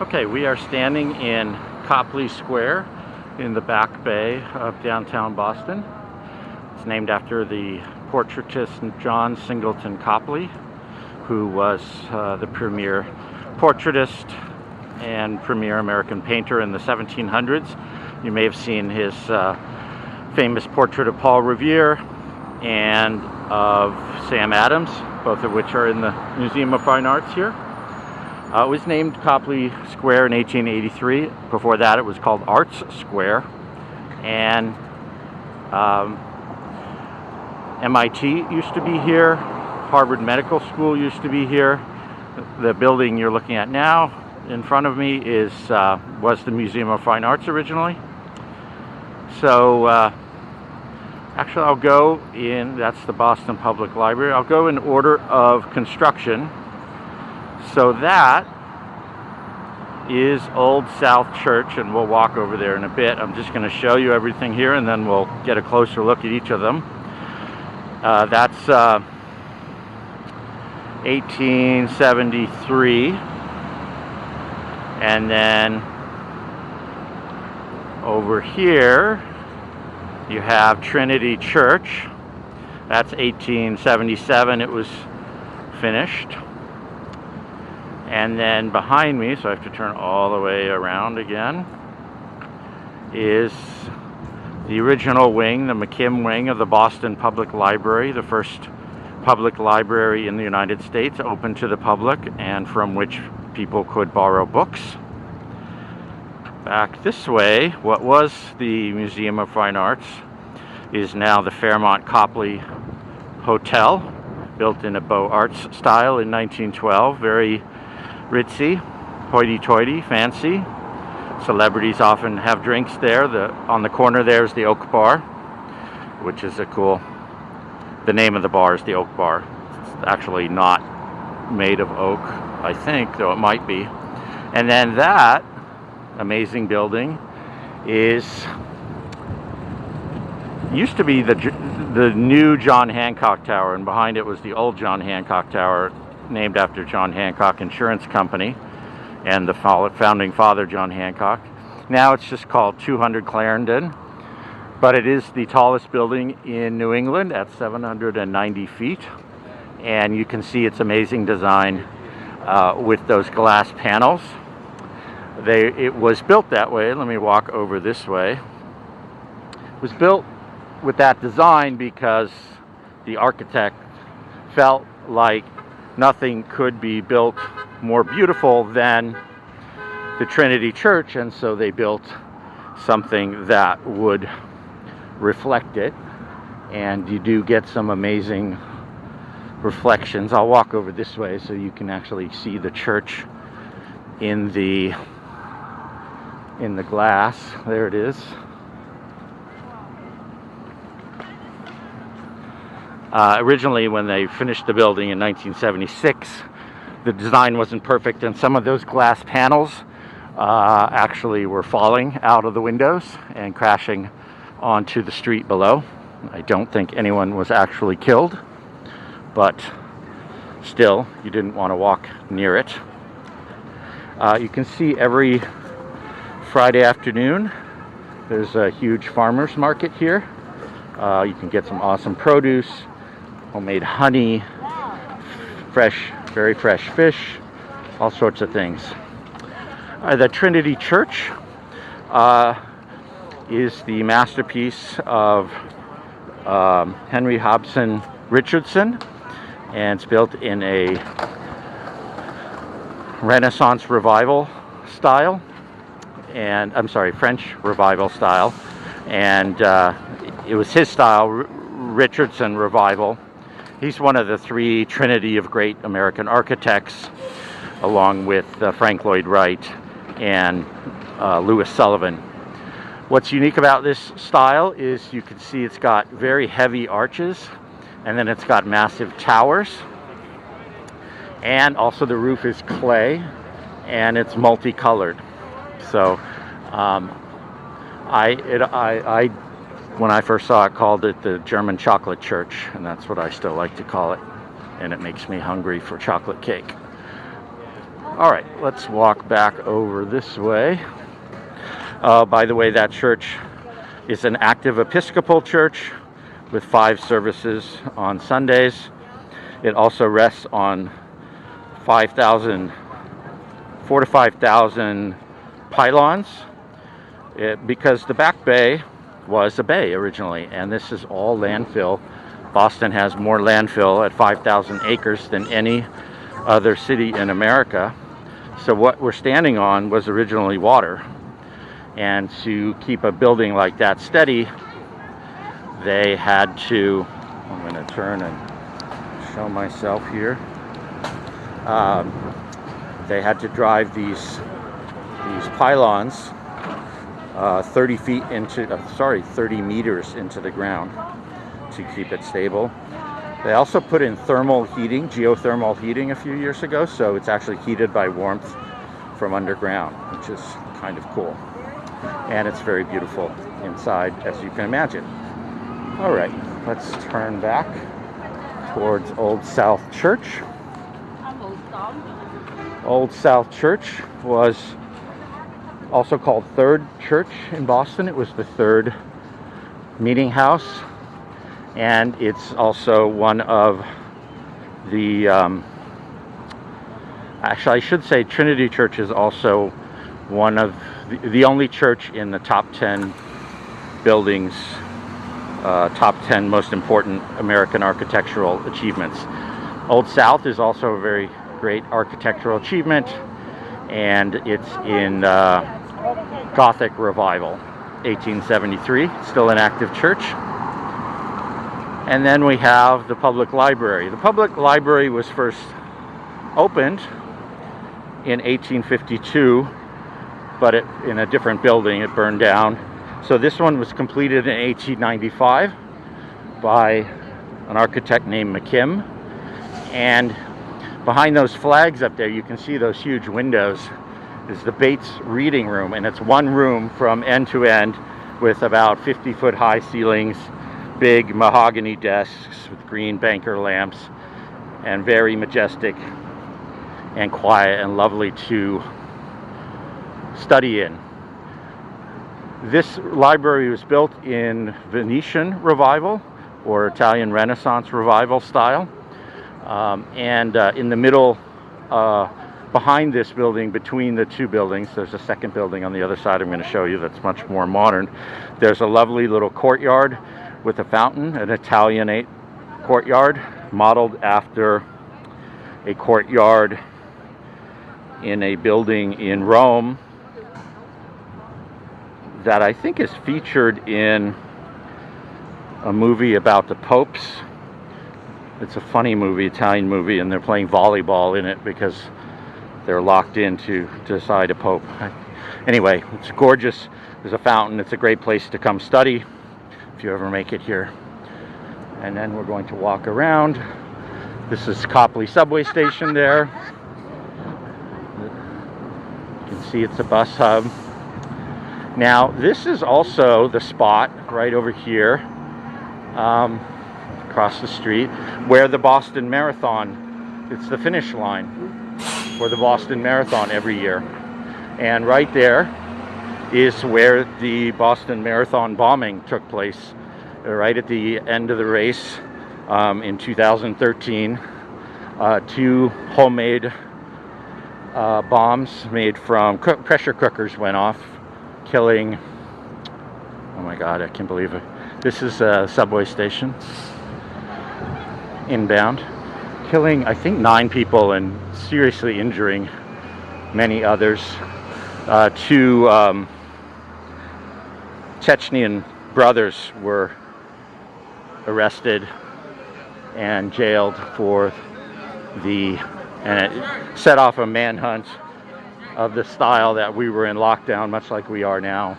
Okay, we are standing in Copley Square in the Back Bay of downtown Boston. It's named after the portraitist John Singleton Copley, who was the premier portraitist and premier American painter in the 1700s. You may have seen his famous portrait of Paul Revere and of Sam Adams, both of which are in the Museum of Fine Arts here. It was named Copley Square in 1883. Before that, it was called Arts Square. And MIT used to be here. Harvard Medical School used to be here. The building you're looking at now in front of me was the Museum of Fine Arts originally. So actually I'll go in, that's the Boston Public Library. I'll go in order of construction. So that is Old South Church, and we'll walk over there in a bit. I'm just going to show you everything here, and then we'll get a closer look at each of them. That's 1873, and then over here you have Trinity Church. That's 1877. It was finished. And then behind me, so I have to turn all the way around again, is the original wing, the McKim wing of the Boston Public Library, the first public library in the United States open to the public and from which people could borrow books. Back this way, what was the Museum of Fine Arts is now the Fairmont Copley Hotel, built in a Beaux Arts style in 1912. Very ritzy, hoity-toity, fancy. Celebrities often have drinks there. On the corner there's the Oak Bar, which is the name of the bar is the Oak Bar. It's actually not made of oak, I think, though it might be. And then that amazing building used to be the new John Hancock Tower, and behind it was the old John Hancock Tower, named after John Hancock Insurance Company and the founding father, John Hancock. Now it's just called 200 Clarendon, but it is the tallest building in New England at 790 feet, and you can see its amazing design with those glass panels. It was built that way. Let me walk over this way. It was built with that design because the architect felt like nothing could be built more beautiful than the Trinity Church, and so they built something that would reflect it, and you do get some amazing reflections. I'll walk over this way so you can actually see the church in the glass. There it is. Originally, when they finished the building in 1976, the design wasn't perfect, and some of those glass panels actually were falling out of the windows and crashing onto the street below. I don't think anyone was actually killed, but still, you didn't want to walk near it. You can see every Friday afternoon there's a huge farmers market here. You can get some awesome produce, homemade honey, very fresh fish, all sorts of things. The Trinity Church is the masterpiece of Henry Hobson Richardson, and it's built in a Renaissance Revival style, and French Revival style, and it was his style, Richardson Revival. He's one of the three trinity of great American architects, along with Frank Lloyd Wright and Louis Sullivan. What's unique about this style is you can see it's got very heavy arches, and then it's got massive towers, and also the roof is clay, and it's multicolored. So when I first saw it, called it the German chocolate church, and that's what I still like to call it, and it makes me hungry for chocolate cake. All right, let's walk back over this way. By the way, that church is an active Episcopal church with 5 services on Sundays. It also rests on 4 to 5,000 pylons, because the Back Bay was a bay originally, and this is all landfill. Boston has more landfill at 5,000 acres than any other city in America. So what we're standing on was originally water, and to keep a building like that steady, they had to, I'm going to turn and show myself here, they had to drive these pylons 30 meters into the ground to keep it stable. They also put in geothermal heating a few years ago, so it's actually heated by warmth from underground, which is kind of cool. And it's very beautiful inside, as you can imagine. All right, let's turn back towards Old South Church. Old South Church was also called Third Church in Boston. It was the third meeting house, and it's also one of the, actually I should say Trinity Church is also one of the only church in the top 10 buildings, top 10 most important American architectural achievements. Old South is also a very great architectural achievement, and it's in Gothic Revival, 1873, still an active church. And then we have the public library. The public library was first opened in 1852, but in a different building. It burned down. So this one was completed in 1895 by an architect named McKim. And behind those flags up there, you can see those huge windows, is the Bates Reading Room, and it's one room from end to end with about 50-foot high ceilings, big mahogany desks with green banker lamps, and very majestic and quiet and lovely to study in. This library was built in Venetian Revival or Italian Renaissance Revival style, and in the middle, behind this building, between the two buildings, there's a second building on the other side I'm going to show you that's much more modern. There's a lovely little courtyard with a fountain, an Italianate courtyard modeled after a courtyard in a building in Rome that I think is featured in a movie about the popes. It's a funny movie, Italian movie, and they're playing volleyball in it because they're locked in to decide a pope. Anyway, it's gorgeous. There's a fountain. It's a great place to come study if you ever make it here. And then we're going to walk around. This is Copley subway station there. You can see it's a bus hub. Now, this is also the spot right over here, across the street, where the Boston Marathon, it's the finish line for the Boston Marathon every year. And right there is where the Boston Marathon bombing took place, right at the end of the race in 2013. 2 homemade bombs made from pressure cookers went off, killing, oh my God, I can't believe it. This is a subway station, inbound, killing, I think, 9 people and seriously injuring many others. 2 Chechnyan brothers were arrested and jailed for and it set off a manhunt of the style that we were in lockdown, much like we are now.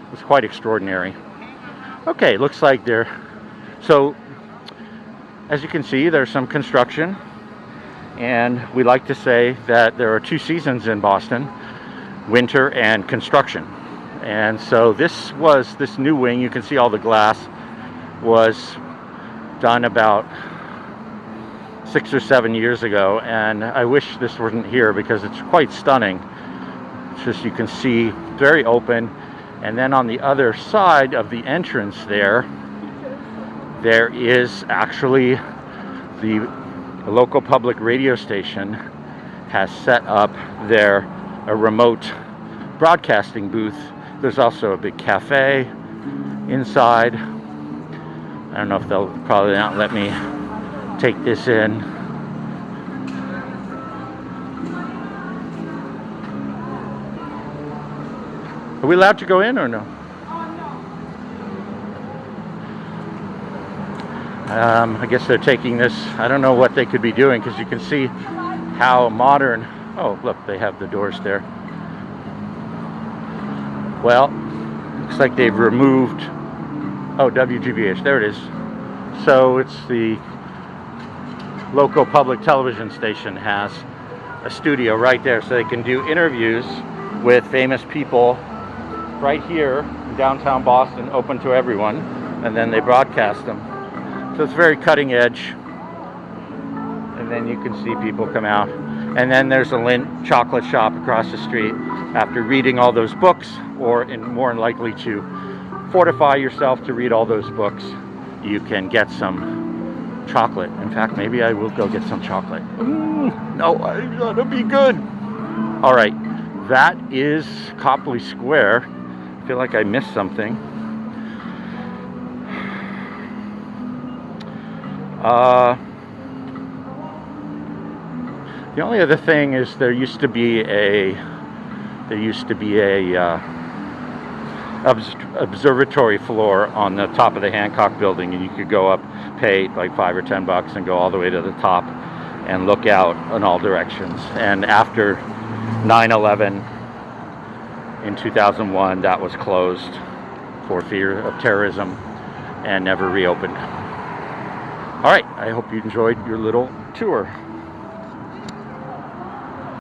It was quite extraordinary. Okay, looks like so as you can see, there's some construction, and we like to say that there are 2 seasons in Boston, winter and construction. And so this new wing, you can see all the glass, was done about 6 or 7 years ago, and I wish this wasn't here because it's quite stunning. It's just, you can see, very open. And then on the other side of the entrance there is actually the local public radio station has set up a remote broadcasting booth. There's also a big cafe inside. I don't know if they'll probably not let me take this in. Are we allowed to go in or no? I guess they're taking this. I don't know what they could be doing, because you can see how modern. Oh, look, they have the doors there. Well, looks like they've removed. Oh, WGBH, there it is. So it's the local public television station has a studio right there, so they can do interviews with famous people right here in downtown Boston, open to everyone, and then they broadcast them. So it's very cutting edge. And then you can see people come out. And then there's a Lindt chocolate shop across the street. After reading all those books, or more likely to fortify yourself to read all those books, you can get some chocolate. In fact, maybe I will go get some chocolate. No, I gotta be good. All right, that is Copley Square. I feel like I missed something. The only other thing is there used to be a observatory floor on the top of the Hancock building, and you could go up, pay like $5 or $10 and go all the way to the top and look out in all directions. And after 9/11 in 2001, that was closed for fear of terrorism and never reopened. All right, I hope you enjoyed your little tour.